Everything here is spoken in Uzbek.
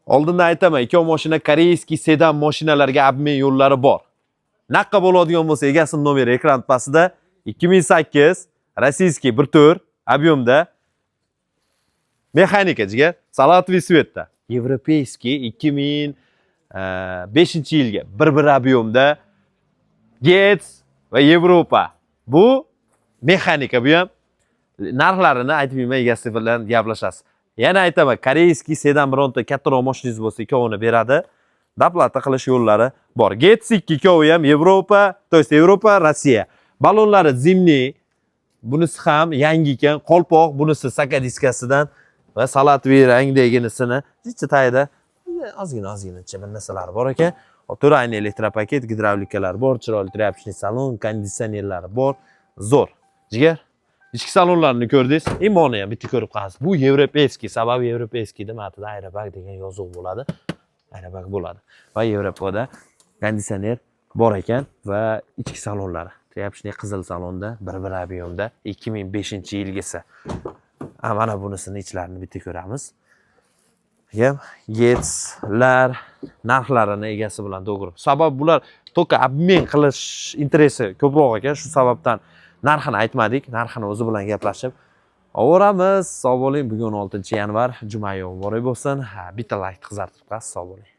Oldindan aytaman, ikkov mashina koreyskiy sedan mashinalarga obmen yo'llari bor. Naqqa bo'ladigan bo'lsa, egasining nomeri ekran pastida 2008 rossiyskiy 1.4 объемda mexanika jigar, salatviy svetda. Yevropeyskiy 2005-yilga 1.1 объемda Gets va Yevropa. Bu mexanika, bu ham narxlarini aytib yurmay egasi bilan gaplashasiz. Yana aytaman, koreyskiy sedan bironta kattaroq mashinangiz bo'lsa, ikkovini beradi. Doplata qilish yo'llari bor. Gets 2 ikkovi ham Yevropa, to есть Yevropa, Rossiya. Balonlari zimniy. Bunisi ham yangi ekan, qolpoq, bunisi saka diskasidan va salatviy rangdaginisini jicha tayida ozgina bir narsalar bor ekan. Turayni elektropaket, gidravlikalar bor, chiroyli trapchniy salon, konditsionerlari bor. Zo'r. Jigar, ichki salonlarini ko'rdingiz, imoni ham bitta ko'rib qolasiz. Bu yevropeyskiy, sababi yevropeyskiyda matida aerobag degan yozuv bo'ladi. Aerobag bo'ladi. Va Yevropada konditsioner bor ekan va ichki salonlari. Trapchniy qizil salonda 1.1 объемda 2005-yilgisi. Mana bunisini ichlarini bitta ko'ramiz. Ham Getslar narxlarini egasi bilan to'g'ri. Sabab bular to'ka obmen qilish interesi ko'proq ekan, shu sababdan narxini aytmadik. Narxini o'zi bilan gaplashib ovoramiz. Sog' bo'ling. Bugun 6-yanvar, juma muborak bo'lsin. Bitta like qizartirib qo'yasiz. Sog' bo'ling.